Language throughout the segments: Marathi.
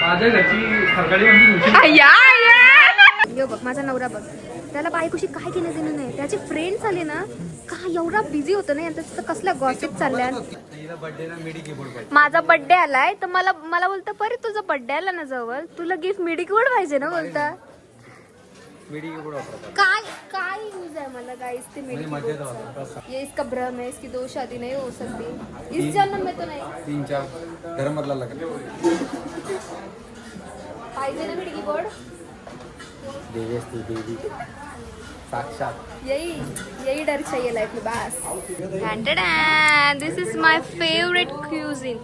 माझ्या घरची सकाळी म्हणजे यो बघ माझा नवरा बघ, त्याला बायकोशी काय घेणं देणं नाही. त्याचे फ्रेंड्स आले ना का एवढा बिझी होतो ना, त्याचं कसल्या गॉसिप चालल्या. माझा बर्थडे आलाय तर मला बोलतं परे तुझा बर्थडे आला ना जवळ, तुला गिफ्ट मिडी कीबोर्ड पाहिजे ना बोलता. काय काय यूज है मला गाइस ते मिडी कीबोर्ड. ये इसका भ्रम है, इसकी दो शादी नहीं हो सकती इस जन्म में तो नहीं. 3-4 घर मधला लग्न पाहिजे ना मिडी कीबोर्ड. देवी असते देवी साक्षात. यही डर चाहिए लाइफ में बस. दिस इज माय फेवरेट क्यूजिन.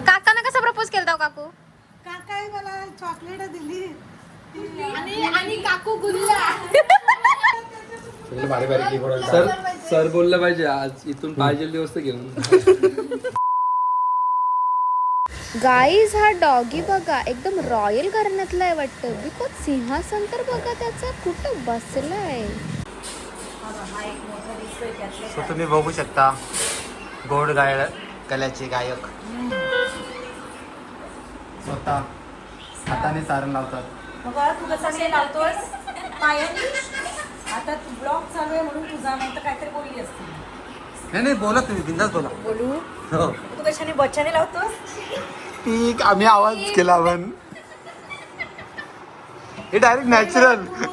काकांना कसं प्रपोज केलता काकू. काकाई मला चॉकलेट दिली आणि काकू गुल्ला. भारी भारी कीबोर्ड. सर बोललं पाहिजे आज इथून पाहिजे दिवस घेऊन. गाईज हा डॉगी बघा एकदम रॉयल घराण्यातला आहे वाटतं. बिकॉज सिंहासन तर बघा त्याचा कुठं बसलाय. सो तुम्ही बघू शकता गोड गल्याचे गायक स्वतः हाताने सारण लावतात. मग तू कसं लावतोस पायाने. आता तू ब्लॉग चालू आहे म्हणून तुझा, नाही तर काहीतरी बोलली असते. नाही बोला तुम्ही बिंदास बोला. बोलू हो तू कशाने बच्चाने लावतोस. ठीक आम्ही आवाज केला पण हे डायरेक्ट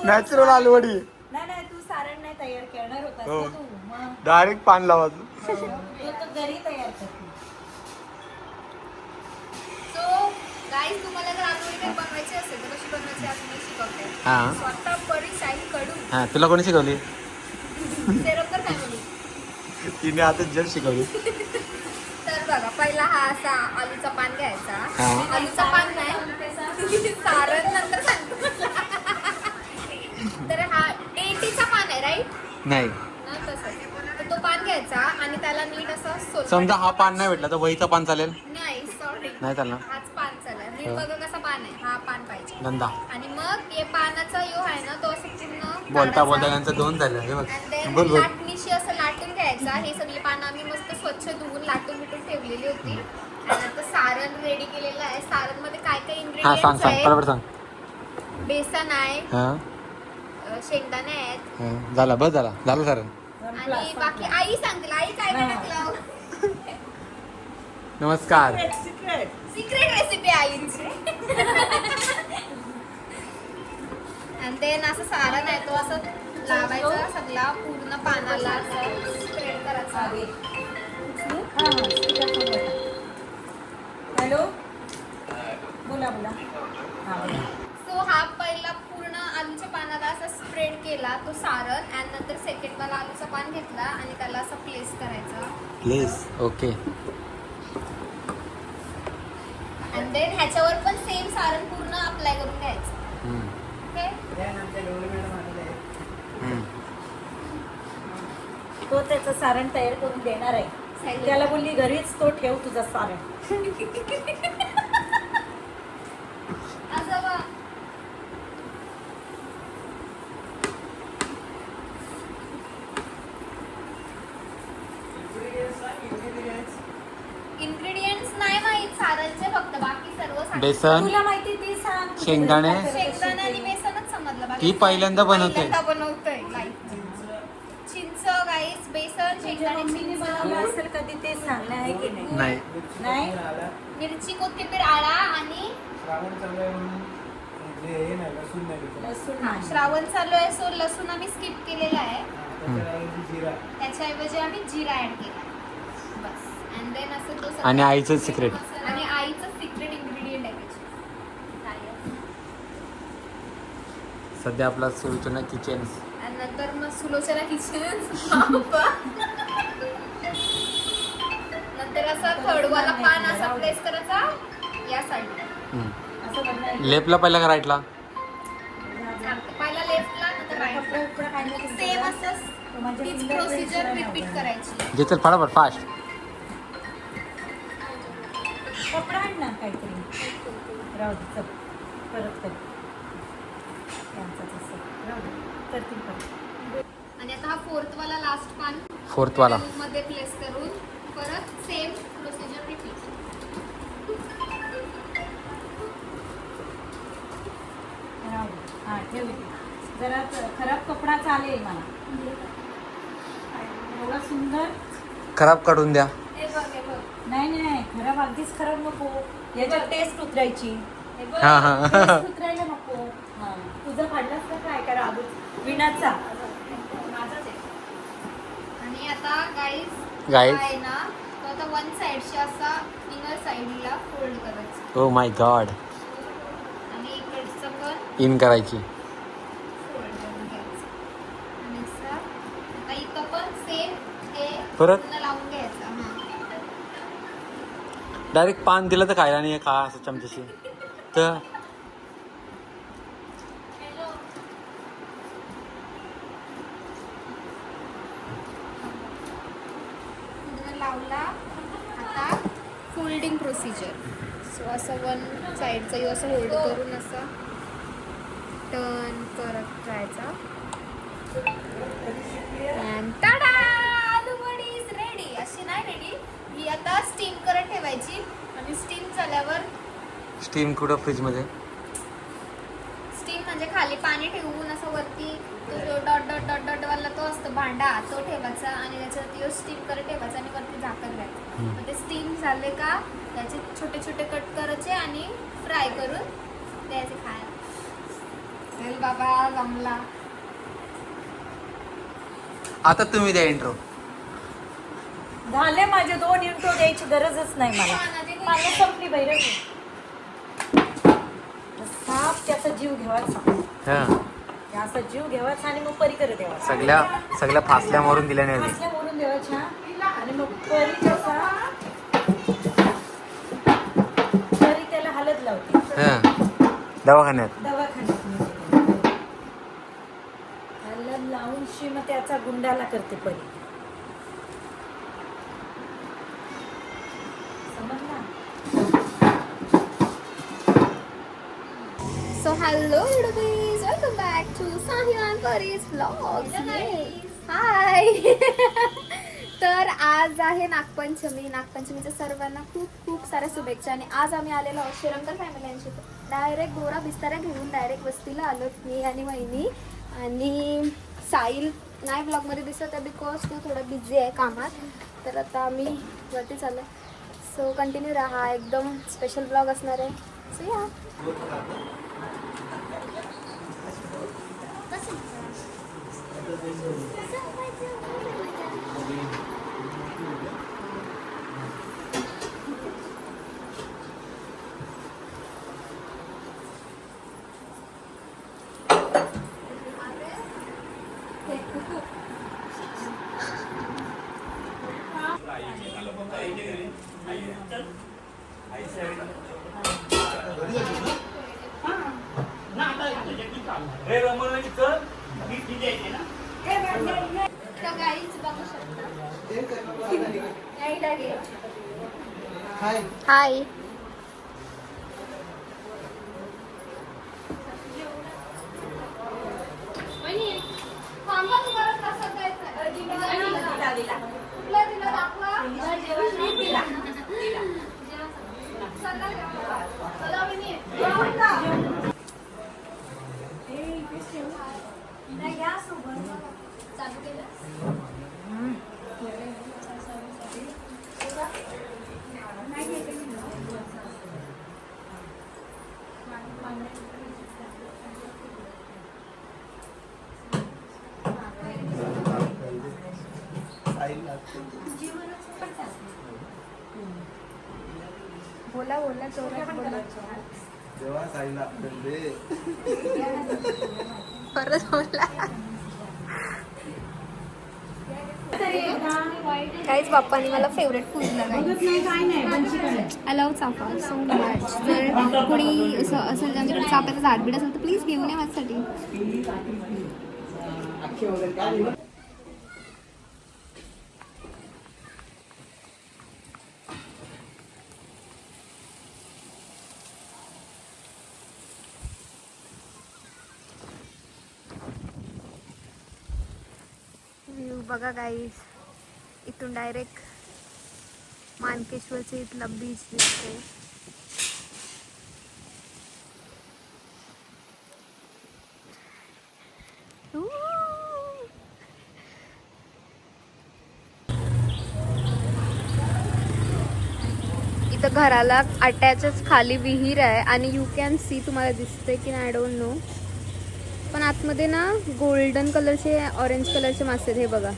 नॅचरल आलवडी. नाही तू सारण नाही तयार करणार होतास हो. ना तू. मग डायरेक्ट पान लावायचं. तू तर घरी तयार करते. सो गाईज तुम्हाला जर आलूवडी काही बनवायची असेल तर कशी बनवायची आज मी शिकवते. हा. स्वतः बडी साई कडू हा तुला कोणी शिकवली. तेरोकर फॅमिली. तिने आता जस्ट शिकवली. तर बघा पहिला हा असा आलूचा पान घ्यायचा. हा. आलूचा पान नाही सारण नंतर सांगतो. तर हा टेटीचा पान आहे राईट. नाही तर तो पान घ्यायचा आणि त्याला नीट असं सोलून. समजा हा पान नाही भेटला तर वहीचा पान चालेल. नाही सॉरी नाही चालणार. हाच पान चालेल. नीट बघा कसा पान आहे. हा पान पाहिजे. गंदा आणि मग हे पानाचा यो आहे ना तो असं पूर्ण बोलता त्यांचं 2 झालं हे बघ. बोल बोल. लाटणीशी असं लाटून घ्यायचा. हे सगळी पानं आम्ही मस्त स्वच्छ धुवून लाटून बिटून ठेवलेली होती. आणि आता सारण रेडी केलेलं आहे. सारण मध्ये काय काय हा इन्ग्रेडियंट्स सांग आहेत. बरोबर सांग. बेसन आहे, हा शेंगदाणे आहेत हा. झाला बस झालं सर. आणि बाकी आई सांगतील. आई काय काय टाकलं. नमस्कार. सिक्रेट रेसिपी आईची. आणि देन असं सारण आहे तो असं लावायचा सगळा पूर्ण पानाला स्प्रेड करायचा. हॅलो बोला. सो हा पहिला पूर्ण आलूच्या पानाला असा स्प्रेड केला तो सारण. आणि नंतर सेकंड वाला आलूचा पान घेतला आणि त्याला असं प्लेस करायचा. Please okay. आणि देन ह्याच्यावर पण सेम सारण पूर्ण अप्लाय करून घ्यायचं. ओके. तो त्याचं सारण तयार करून देणार आहे. त्याला बोलली घरीच तो ठेव तुझं सारण. असं बघ. इन्ग्रेडियंट्स नाही माहित सारणचे, फक्त बाकी सर्व सांगितलं. बेसन तुला माहिती ती सांग. शेंगदाणे. शेंगदाणे आणि बेसनच समजलं. बाकी ती पहिल्यांदा बनवते. बनवतोय चिंच गाईस. बेसन शेंगदाणे चिंच बनवलं असेल कधी ते सांगणं आहे की नाही. नाही. मिरची कोथिंबीर आळा आणि लसूण हा श्रावण चालू आहे सो लसूण आम्ही स्किप केलेला आहे. त्याच्याऐवजी आम्ही जिरा ऍड केला बस. अँड देन असं तो आणि आईचं सिक्रेट. आणि आईचं सिक्रेट इन्ग्रेडियंट आहे सध्या आपला सुलोचना किचन. आणि नंतर मग सुलोचना किचन. नंतर असा थर्डवाला पान असा प्लेस करायचा या साईडला. लेफ्टला पहिला का राईटला. पहिला लेफ्टला नंतर राईटला. सेम असं तीच प्रोसिजर रिपीट करायची. जे चल फटाफट फास्ट. कपडा आण ना काहीतरी. राहू दे चल परत कर. करतील परत. आणि आता हा फोर्थ वाला लास्ट पान फोर्थ वाला मध्ये प्लेस करून परत सेम प्रोसिजर रिपीट. ठेव इथे. जरा खराब कपडा चालेल मला. एवढा सुंदर. खराब काढून द्या. हे बघ हे बघ. नाही नाही खराब अगदीच खराब नको. याच्यात टेस्ट उतरायची. हे बघ. हा हा टेस्ट उतरायला नको. हा. तुझं फाडलास का काय करा अजून विणाचा. माझंच आहे. आणि आता गाईज Guys. आहे ना तो आता वन साइडच्या असा इनर साइडला फोल्ड करायचं ओ माय गॉड. आणि इकडचं पण इन करायची. फोल्ड करून घ्यायचं आणि असं आता इथं पण सेम हे परत? पूर्ण लावून घ्यायचं. हा डायरेक्ट पान दिलं तर खायला नाही खा असं चमच्याशी तर. पूर्ण लावला. आता फोल्डिंग प्रोसिजर. सो असं वन साईडचं असं होल्ड करून असं टर्न करत राहायचा. And tada! आलू वडी इज रेडी. अशी नाही रेडी, ही आता स्टीम करत ठेवायची आणि स्टीम झाल्यावर स्टीम कुठं फ्रीज मध्ये. स्टीम म्हणजे खाली पाणी ठेवून असं वरती तो जो डॉट डॉट डॉट डॉट वाला तो असतो भांडा तो ठेवायचा आणि त्याच्यावरती स्टीम करत ठेवायचा आणि वरती झाकण द्यायचं. मग ते स्टीम झाले का त्याचे छोटे छोटे कट करायचे आणि फ्राय करून द्यायचे खायला. चल बाबा जमला. आता तुम्ही द्या इंट्रो. झाले माझे 2 इंट्रो द्यायची गरजच नाही मला. पाणी संपली बैरच. साप त्याचा जीव घ्यावाचा. असा जीव घ्यावाचा आणि मग परी करत द्यावा. सगळ्या फासल्या मारून दिल्या नाही. फासल्या मोडून द्यावाच्या आणि मग परी कसा परी त्याला हालत लावते दवाखान्यात. दवाखान्यात हालत लावून शी मग त्याचा गुंडाला करते परी. समजला. So hello everybody, welcome back to Sahil and Pari's vlogs. Hi. तर आज आहे नागपंचमी. नागपंचमीच्या सर्वांना खूप खूप साऱ्या शुभेच्छा. आणि आज आम्ही आलेलो आहोत श्रीरंगर फॅमिलींशी. डायरेक्ट गोरा बिस्तारा घेऊन डायरेक्ट वस्तीला आलो मी आणि वहिनी. आणि साहिल नाही ब्लॉगमध्ये दिसत आहे बिकॉज तो थोडा बिझी आहे कामात. तर आता आम्ही वरती चाललो. सो कंटिन्यू राहा, एकदम स्पेशल ब्लॉग असणार आहे. सो या. हाय. चालू केलं. बोला बोला जोरात बोला. परत बोला. काहीच बाप्पानी मला फेवरेट फूड अलाव चाफा सो मच. जर कोणी असं ज्यांच्याकडे चाफ्याचा झाडबीड असेल तर प्लीज घेऊन या माझ्यासाठी. व्ह्यू बघा गाईज. इथून डायरेक्ट मानकेश्वरचे इथला बीच दिसते. इथं घराला अटॅचच खाली विहीर आहे आणि यू कॅन सी, तुम्हाला दिसतंय की नाही आय डोंट नो, पण आतमध्ये ना गोल्डन कलरचे ऑरेंज कलरचे मासे आहेत, हे बघा.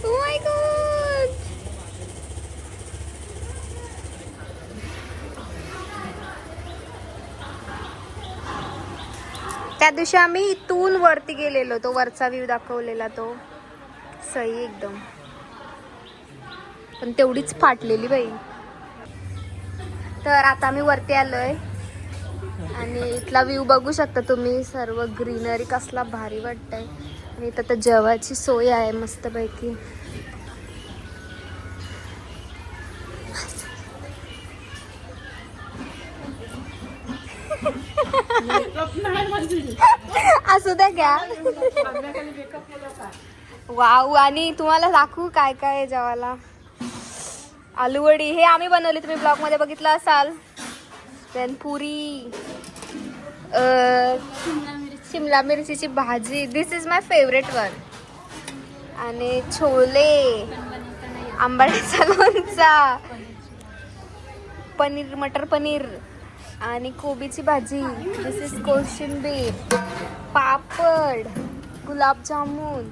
Oh my God! त्या दिवशी आम्ही इथून वरती गेलेलो, तो वरचा व्ह्यू दाखवलेला तो सही एकदम, पण तेवढीच फाटलेली बाई. तर आता आम्ही वरती आलोय आणि इथला व्ह्यू बघू शकता तुम्ही, सर्व ग्रीनरी कसला भारी वाटतंय. आणि इथं तर जेवायची सोय आहे मस्तपैकी. असू द्या घ्या. वाव, आणि तुम्हाला दाखवू काय काय आहे जेवायला. आलूवडी हे आम्ही बनवली, तुम्ही ब्लॉग मध्ये बघितलं असाल. देन पुरी, शिमला मिरचीची भाजी, दिस इज माय फेवरेट वन. आणि छोले, आंबाड्याचा लोणचा, पनीर, मटर पनीर आणि कोबीची भाजी, दिस इज कोशिंबीर, पापड, गुलाबजामुन.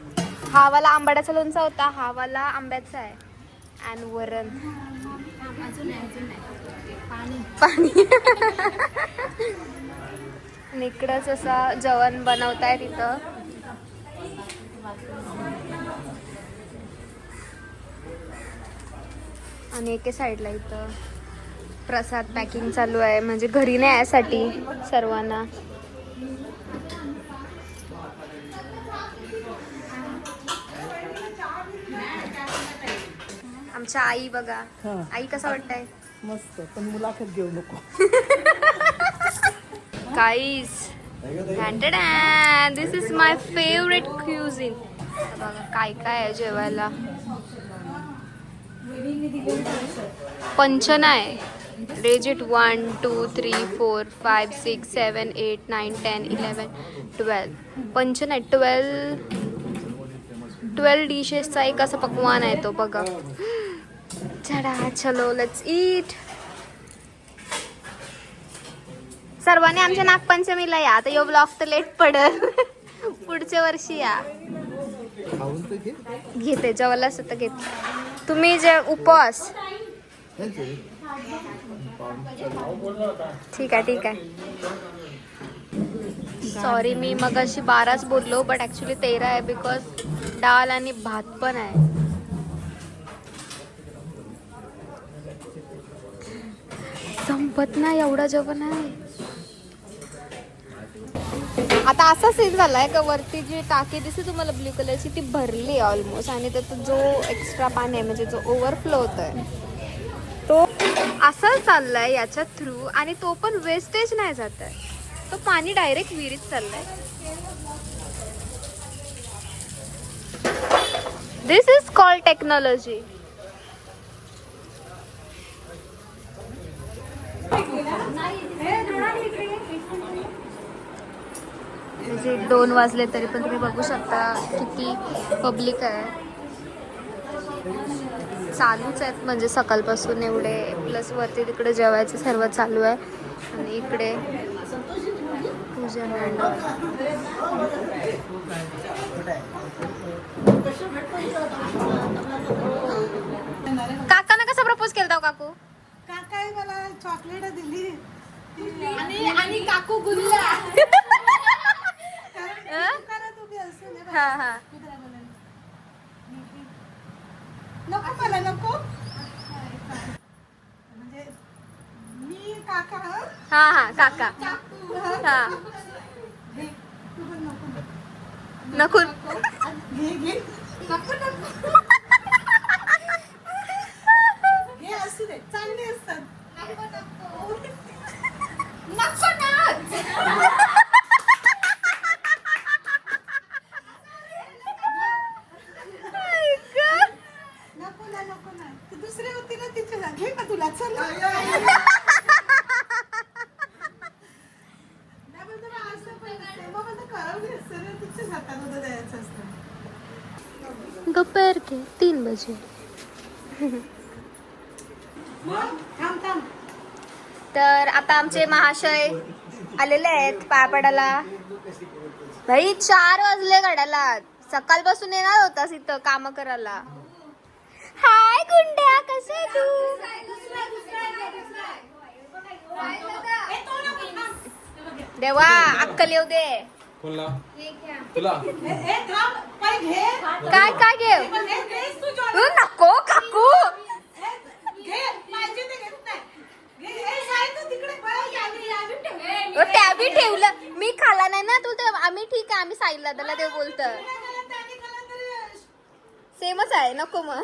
हा वाला आंबाड्याचा लोणचा होता, हा वाला आंब्याचा आहे. आणि वरण, पाणी. इकडंच असं जेवण बनवताय तिथं. आणि एके साईडला इथं प्रसाद पॅकिंग चालू आहे, म्हणजे घरी नाही यासाठी सर्वांना. आमच्या आई बघा, आई कसं वाटतंय? मस्त, पण मुलाखत घेऊ नको. गाईस, दिस इज माय फेवरेट क्युझिन. बघा काय काय आहे जेवायला. पंचन आहे, डिजिट 1 2 3 4 5 6 7 8 9 10 11 12 पंचन आहे. 12 डिशेसचा एक असा पकवान आहे तो बघा. चला चलो लेट्स ईट. सर्वांनी आमच्या नागपंचमीला या. आता यो ब्लॉग तर लेट पडल, पुढच्या वर्षी या. घेते जेवायला सुद्धा घेते. तुम्ही जे उपवास, ठीक आहे ठीक आहे. सॉरी मी मगाशी 12च बोललो, बट ॲक्च्युली 13 आहे, बिकॉज डाळ आणि भात पण आहे. संपत नाही एवढं जेवण आहे. आता असा सीन झालाय का वरती जी टाकी दिसते तुम्हाला ब्ल्यू कलरची, ती भरली ऑलमोस्ट. आणि त्यात जो एक्स्ट्रा पाणी आहे, म्हणजे जो ओव्हरफ्लो होतोय, तो असं चाललाय याच्या थ्रू. आणि तो पण वेस्टेज नाही जात आहे, तो पाणी डायरेक्ट विहिरीत चाललंय. दिस इज कॉल्ड टेक्नॉलॉजी. म्हणजे 2 वाजले तरी पण तुम्ही बघू शकता किती पब्लिक आहे. चालूच आहेत म्हणजे सकाळपासून एवढे. प्लस वरती तिकडे जेवायचं सर्व चालू आहे. आणि इकडे पूजा मँडव. काकांना कसा प्रपोज केलता काकू? काकाई मला चॉकलेट दिली आणि काकू गुल्ला. हा हा नको मला नको, म्हणजे मी काका. हा हा काका. हा नको घे असू दे, चांगले असतात. नको ना. दुसरे होती ना तिचे घे का तुला. चल दोपहर के 3 बजे थांब थांब. तर आता आमचे महाशय आलेले आहेत पाया पडायला. भाई 4 वाजले गाड्याला. सकाळपासून येणार होतास इथं काम करायला. हाय गुंड्या, कसं आहे तू? देवा अक्कल येऊ दे. कोणला तुला ए थांब, काय घे. काय काय घेऊ? पण हे ड्रेस तू जॉली. नको काकू. घे, पाहिजे ते घेत नाही. घे, ए, साई तू तिकडे बघ, यावी ठेव. टॅबी ठेवलं मी खाला नाही ना तू तर. आम्ही ठीक आहे, आम्ही साईडला त्याला ते बोलत सेमच आहे. नको मग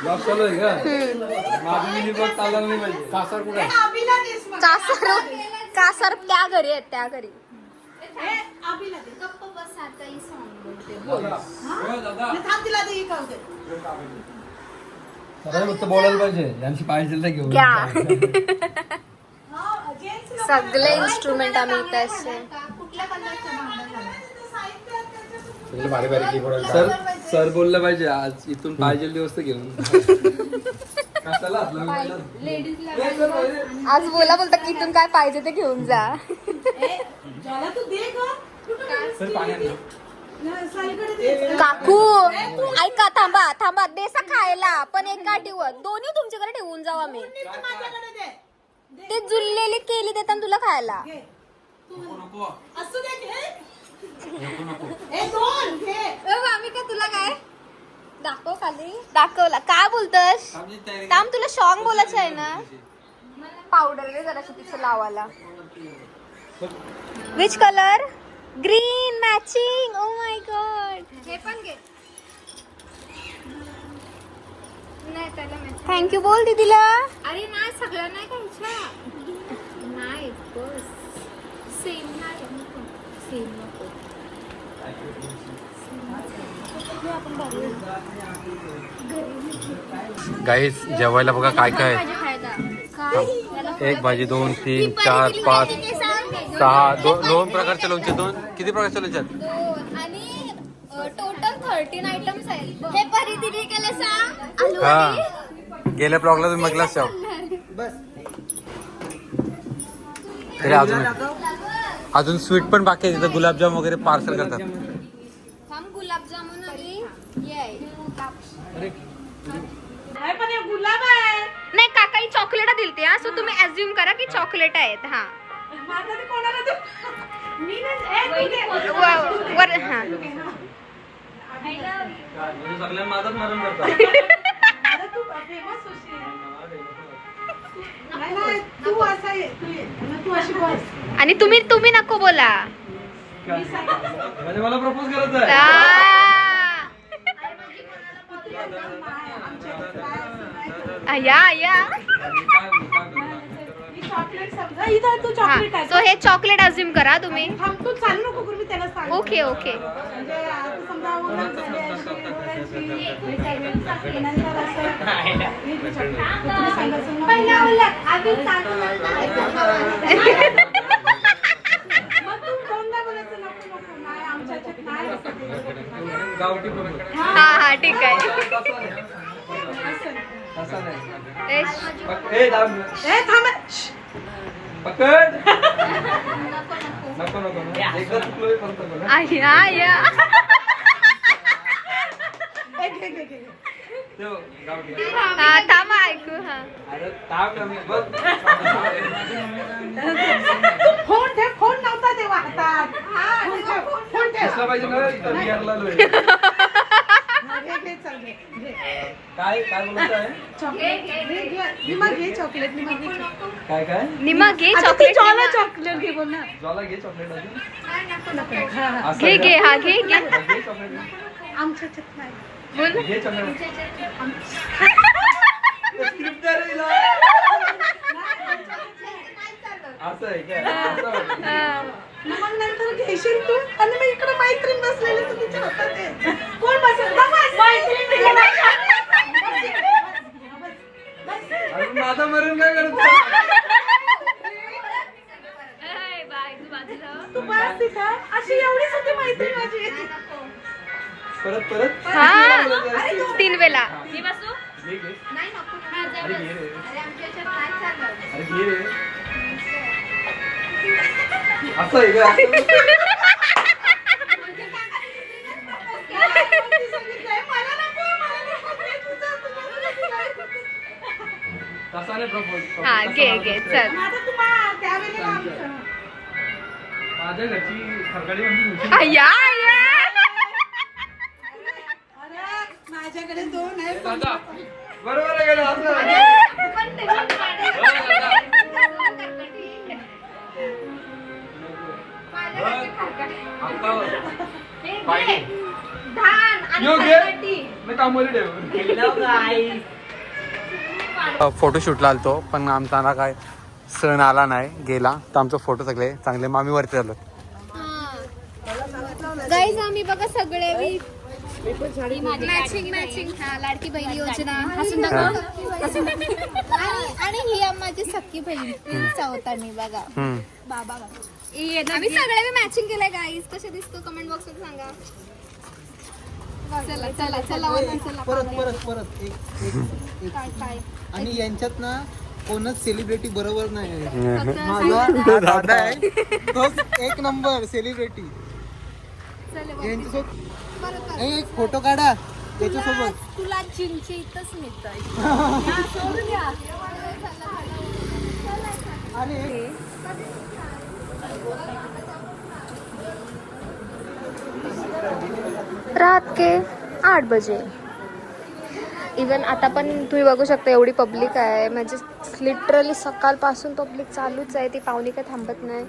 ब्लॉग चालू आहे का? माझं मिनी ब्लॉग चालला नाही पाहिजे. कासार कुठे आहे? आबीला देस मग. कासर त्या घरी आहेत, त्या घरी. ए, आबीला दे. गप्प बस आता ही song बोलते. दादा, हो दादा. मी थांब तिला दे, खाऊ दे. सगळं फक्त बोलायला पाहिजे. यांची पाहिजे तर घेऊ. क्या हा, जेंट्स लोक- सगळे इन्स्ट्रुमेंट आम्ही इथे असते. कुठल्या कलरचं भांडं झालं? सर सर बोललं पाहिजे आज इथून पाहिजे दिवस तर घेऊन. कशाला आपलं आज बोला बोलता की इथून काय पाहिजे ते घेऊन जा. ए, ज्याला तू दे गं. सर पाण्यात नाही, साईकडे दे. काकू ऐका, थांबा थांबा. देसा खायला पण एक का ठेवत. दोन्ही तुमच्याकडे ठेवून जाऊ आम्ही. नीट माझ्याकडे दे. ते जुळलेली केली देतात तुला खायला. घे. असू दे, घे. ए, दोन घे. आम्ही का तुला काय दाखव खाली दाखवला. काय बोलतस? काम तुला सॉंग बोलायचं आहे ना. पावडर दे जरा तिथे लावायला. Which colour? Green matching. Oh my God. हे पण घे. थँक्यू बोल दीदीला. अरे नाही सगळं नाही खायचं. नाही बस सेम नाही. सेम नको. गाईस जेवायला बघा काय काय आहे. काय एक भाजी 2 3 4 5 6 दोन प्रकारचे लोणचे. किती प्रकारचे लोणचे आहेत? आणि टोटल 13 आयटम्स आहेत. हे परी दिदी केलं सांग. हा, गेल्या ब्लॉगला तुम्ही बघलाच शाव. तरी अजून स्वीट पण बाकी आहे. तिथं गुलाबजाम वगैरे पार्सल करतात. हम गुलाबजामुन आणि ये आहे. नाही, पण हे गुलाब आहे. नाही काकाई चॉकलेट दिलते हा. सो तुम्ही अज्युम करा की चॉकलेट आहेत. हा माझं ते कोणाला दे. मी नाही. ए, तू दे. वर हा. सगळ्यांना माझाच मारून करतात. अरे तू फेमस होशील. नाही, नाही, तू असा आहे. तू ये. मग तू अशी बस. आणि तुम्ही नको बोला. म्हणजे मला प्रपोज करायचं आहे. या या. चॉकलेट समजा इथं तू चॉकलेट आहे. सो हे चॉकलेट अज्युम करा तुम्ही. थांब, तू चालू नको करू, मी त्याला सांग. Okay okay. म्हणजे आता समजा ओळख झाली अशी, बोलायची. नंतर असं हे तू चॉकलेट. तुम्ही सांगायचं ना. मग तू दोनदा बोलायचं नको नको. नाही, आमच्या ह्याच्यात नाही असं. गावठी प्रपोज. हा हा ठीक आहे. असं नाही. एश. ए, दाब. ए, थांब. पकड. नको नको एकदा चुकलोय परत नको ना. या या. ए, घे, घे, घे. ठेव, गावठी. हा थांबा ऐकू. हा अरे ताप कमी बघ. फोन ठेव. फोन नव्हता तेव्हा हातात. फोन ठेव, फोन ठेव. दिसला पाहिजे ना इथं मी यायला आलोय. घे, घे, चल, घे, घे. काय काय बोलायचं आहे? चॉकलेट घे, घे. निमा घे चॉकलेट. निमा घे चॉकलेट. काय काय निमा घे आता तू चॉकलेट. ज्वाला चॉकलेट घे बोल ना. ज्वाला घे चॉकलेट अजून. नको. हा, हा. असं घे का? घे हा घे घे. घे चॉकलेट. आमच्या ह्याच्यात नाही. बोल. घे चॉकलेट. स्क्रिप्ट द्या रे हिला. असं आहे काय? असं वाटतं. मग नंतर घेशील तू आणि मग इकडे मैत्रीण बसलेली तर तिच्या हातात आहे. कोण बसेल? मैत्रीण. अरे माझा मरण काय करतो? तू बस तिथं. अशी एवढीच होती मैत्रीण माझी. परत परत हा 3 वेळा घे, घे. नाही नको. अरे घे रे. अरे आमच्या याच्यात नाही चालत. अरे घे रे. असं आहे का? तसा नाही प्रपोज. हा घे घे चल. माझ्या घरची खरकडी म्हणजे आया आया. माझ्याकडे 2 आहेत. दादा बरोबर आहे का असं? पण ते पण काढायचं. माझ्याकडे खरकटी. हातावर. हे घे. पाहिजे. धान आणि यो घे. खरकटी. मी कामवाली ठेव. फोटोशूटला आलतो पण आमचा काय सण आला नाही गेला तर आमचे फोटो सगळे चांगले मामीवरती झालो. गाईज आम्ही बघा सगळे मॅचिंग मॅचिंग हा लाडकी बहिणी योजना हसून दाखव. आणि ही माझी सख्खी बहीण चौथ आम्ही बघा बाबा आम्ही सगळे मॅचिंग केलंय गाईज. कसे दिसतो कमेंट बॉक्स मध्ये सांगा. चला चला चला चला परत परत परत एक काय काय आणि यांच्यात ना कोणच सेलिब्रिटी बरोबर नाही आहे. फक्त माझा हा दादा आहे तोच 1 नंबर सेलिब्रिटी. चला बघ. यांच्यासोबत परत कर. एक फोटो काढा त्याच्यासोबत. तुला चिंचे इथंच मिळतंय. सोडून द्या. अरे रात के 8 बजे. इवन आता पण तुम्ही बघू शकता एवढी पब्लिक आहे. म्हणजे लिटरली सकाळपासून पब्लिक चालूच आहे. ती पाहुणी काय थांबत नाही.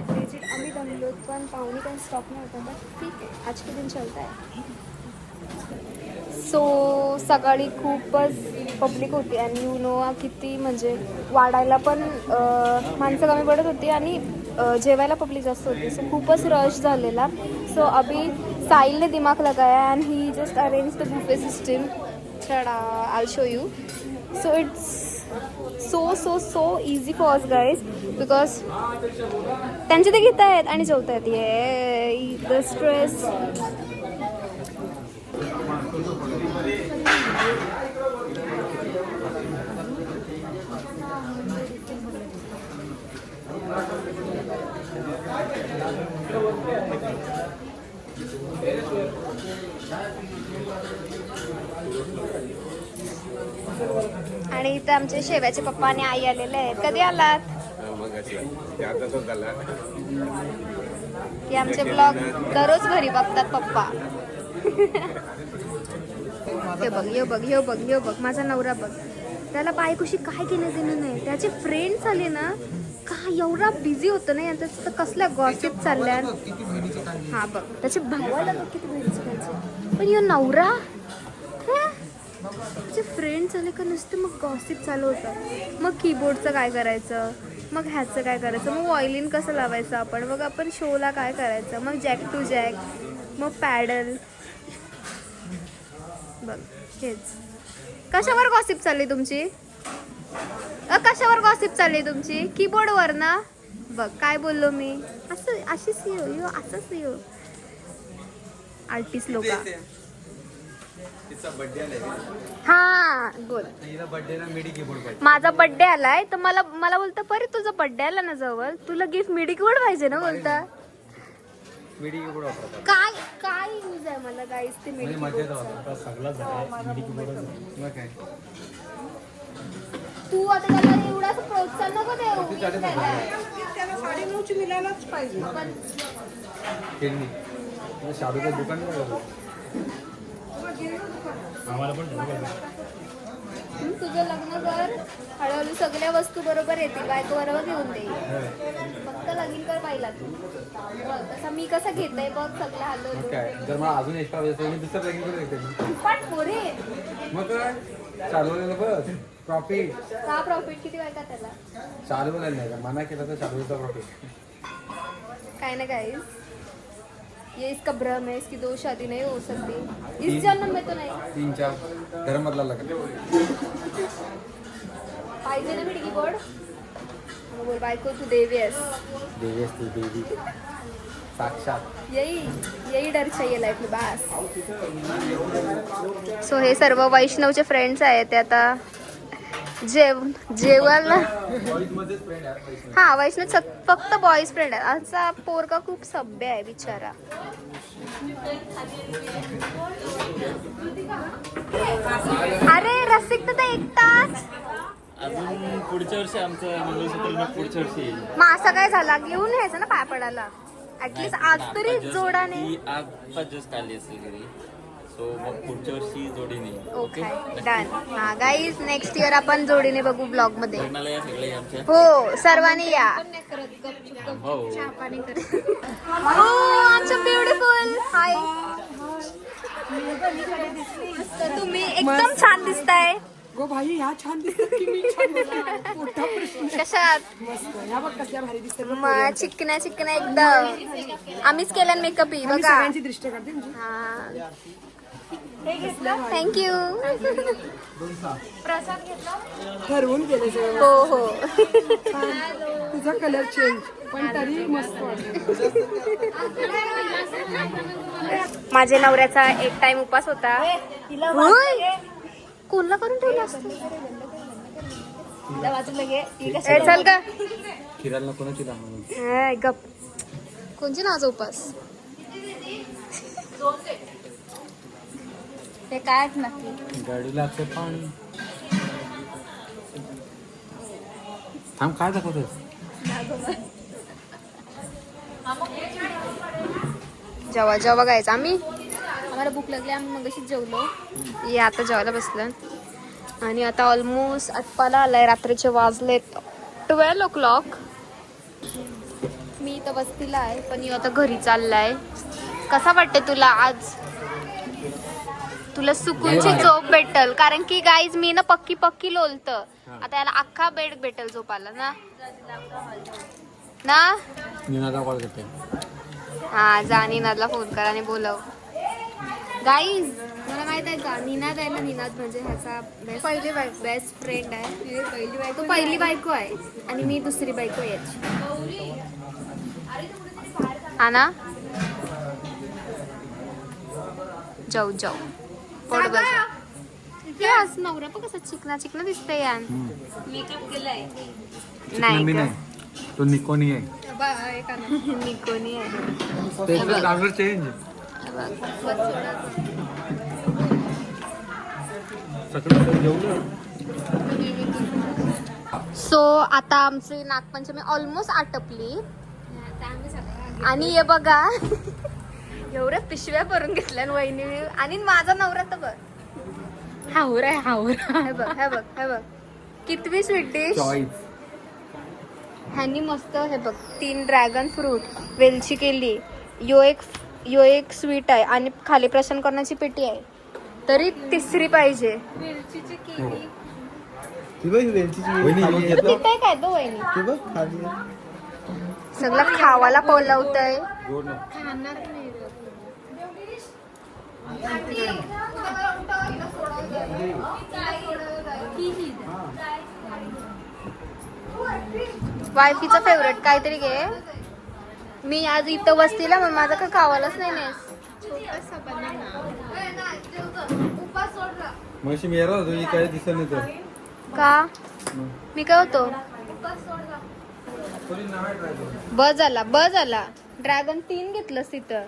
लेजिट आम्ही दमलो पण पाहुणी काही स्टॉप नाही होता. बट ठीक आहे आज के दिन चलता आहे. सो सकाळी खूपच पब्लिक होती आणि यू नो किती म्हणजे वाढायला पण माणसं कमी पडत होती आणि जेवायला पब्लिक जास्त होती. सो खूपच रश झालेला. सो अभी साहिल ने दिमाग लगाया and he just arrange the buffet system. I'll show you. So it's so easy for us guys because त्यांचे ते घेत आहेत आणि जेवत आहेत. ये the stress. आणि इथं आमचे शेव्याचे पप्पा आणि आई आलेले आहेत. कधी आलात? की आमचे ब्लॉग दररोज घरी बघतात पप्पा. हे बघ हे बघ हे बघ हे बघ माझा नवरा बघ. त्याला बायकोशी काय घेणं देणं नाही. त्याचे फ्रेंड्स आले ना काय एवढा बिझी होतं ना. त्याचं कसल्या गॉसिप चालल्या. हा बघ त्याचे भावाला बघ किती बहिणीचे खायचे. पण यो नवरा त्याचे फ्रेंड्स आले का नुसतं मग गॉसिप चालू होतं. मग कीबोर्डचं काय करायचं, मग ह्याचं काय करायचं, मग वॉयलिन कसं लावायचं आपण, मग आपण शोला काय करायचं, मग जॅक टू जॅक, मग पॅडल. बघ हेच. कशावर गॉसिप चालली तुमची? कशावर गॉसिप चालली तुमची? कीबोर्डवर ना. बघ काय बोललो मी. असं अशीच यो असंच यो आर्टिस्ट लोक. हा बोल. माझा बर्थडे आलाय तर मला बोलता परी तुझा बर्थडे आला ना जवळ, तुला गिफ्ट मिडी कीबोर्ड पाहिजे ना. बोलता काय काय यूज आहे मला गाईस ते मिडी तू आता त्याला एवढा प्रोत्साहन नको देऊ. त्याला 9.5ची मिळायलाच पाहिजे. शाडूचं दुकान तुझं लग्न कर, हळूहळू सगळ्या वस्तू बरोबर येतील. बायको बरोबर घेऊन दे. फक्त लगीन कर पाहिला तू. बघ तसा मी कसं घेतय बघ सगळं हलवलं. काय जर मला अजून एक्स्ट्रा वेळ मी दुसरं लगीन करू शकते. पण पोरे मग काय चालवलेलं बस प्रॉफिट. का प्रॉफिट किती वायका त्याला चालवलेलं नाही का मना केला तर चालवचा प्रॉफिट काय ना गाइस. ये इसका भ्रम है, इसकी दो शादी नहीं हो सकती इस जन्म में तो नहीं. 3-4 धर्मातला लग्न पाहिजे ना मिडी कीबोर्ड. बोल बायको तू देवी आहेस. देवी असते देवी. साक्षात यही डर चाहिए लाइफ में बस. सो हे सर्व वैष्णवचे फ्रेंड्स आहेत ते आता जेवायला. हा वैष्णव फक्त बॉईज फ्रेंड आहे. आजचा पोरगा खूप सभ्य आहे बिचारा. अरे रसिक तर एकटाच. अजून पुढच्या वर्षी आमचं मंगळसूत्र पुढच्या वर्षी येईल. मग असं काय झाला घेऊन यायचं ना पाय पडायला. ऍटलीस्ट आज तरी जोडाने. ती आता जस्ट आली असेल घरी, सो मग पुढच्या वर्षी जोडीने. Okay done. हा गाईज नेक्स्ट इयर आपण जोडीने बघू ब्लॉग मध्ये. लग्नाला या सगळे आमच्या. हो सर्वांनी या. हो हो आमचं ब्युटिफुल. हाय तुम्ही एकदम छान दिसताय. गो भाई ह्या छान दिसतात की मी छान दिसते? मोठा प्रश्न. कशात मस्त. ह्या बघ कसल्या भारी दिसतात. मग चिकना चिकना एकदम. आम्हीच केला मेकअप ही आम्ही बघा. सगळ्यांची दृष्टी करते म्हणजे. हा थँक्यू. ठरवून गेले सगळं. हो हो तुझा कलर चेंज पण तरी मस्त वाटत. माझ्या नवऱ्याचा एक टाइम उपास होता. होय? कोणला करून ठेवला असतो. ए, चल का फिरायला नको ना तिला. ए, गप. कोणची नाचा उपास. ते काय नक्की. गाडीला असं पाणी. थांब काय दाखवतोस. जेव्हा जेव्हा बघायचं आम्ही. आम्हाला भूक लागली आम्ही मगाशीच जेवलो. ये आता जेवायला बसलं आणि आता ऑलमोस्ट आटपाला आलाय. रात्रीचे वाजलेत 12 o'clock. मी इथं वस्तीला आहे पण मी आता घरी चाललाय. कसा वाटते तुला आज. तुला सुकूनची झोप भेटल कारण की गाईज मी ना पक्की लोलत. आता याला अख्खा बेड भेटल झोपाला ना ना. निनादा कॉल करते. हा जा निनादला फोन कर आणि बोलव. गाईज मला माहित आहे का निनाद आहे ना. निनाद म्हणजे ह्याचा बेस्ट फ्रेंड आहे. तो पहिली बायको आहे आणि मी दुसरी बायको आहे याची. हा ना जाऊ पोट बस. आज नवरा पण कसा चिकना चिकना दिसतंय यार. नाही का? तो निकोनी आहे. निकोनी आहे. लागलं चेंज. सो आता आमची नागपंचमी ऑलमोस्ट आटपली आणि हे बघा एवढ्या पिशव्या भरून घेतल्या वहिनी आणि माझा नवरा तर बघ हावरा आहे हावरा. हे बघ कितवी स्वीट डिश. ह्यांनी मस्त हे बघ 3 ड्रॅगन फ्रूट वेलची केली. यो एक स्वीट आहे आणि खाली प्रशन करण्याची पेटी आहे. तरी तिसरी पाहिजे. तिथे काय तो वहिनी सगळं खावाला बोलवतंय. वायफीचा फेवरेट काहीतरी घे. मी आज इथं वस्तीला मग माझं काय खावालाच नाही नेस. मशी मेरा होतो काय दिसत नाही तर का मी काय होतो. बस झाला ड्रॅगन 3 घेतलंस तिथं.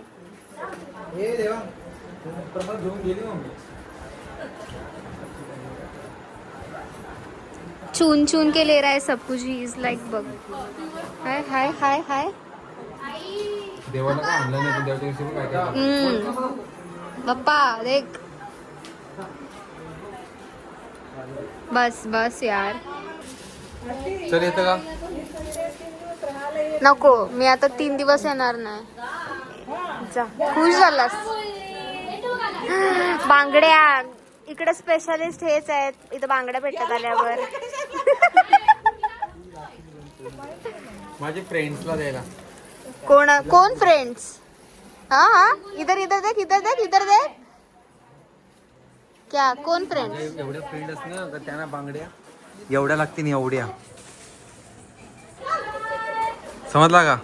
चून चून के ले रहा है सब कुछ. ही इज लाइक बघ. हाय हाय हाय हाय. देवाला काय आणलं नाही त्या दिवशी काय काय. पप्पा देख. बस यार. चल येतं का. नको मी आता 3 दिवस येणार नाही. जा खुश झालास. बांगड्या इकडे स्पेशालिस्ट हेच आहेत. इथं बांगड्या भेटत आल्यावर. माझे फ्रेंड्सला द्यायला. कोण फ्रेंड्स. हा इधर देख. क्या कोण फ्रेंड्स. एवढ्या फ्रेंड ना तर त्यांना बांगड्या एवढ्या लागतील एवढ्या. समजला का.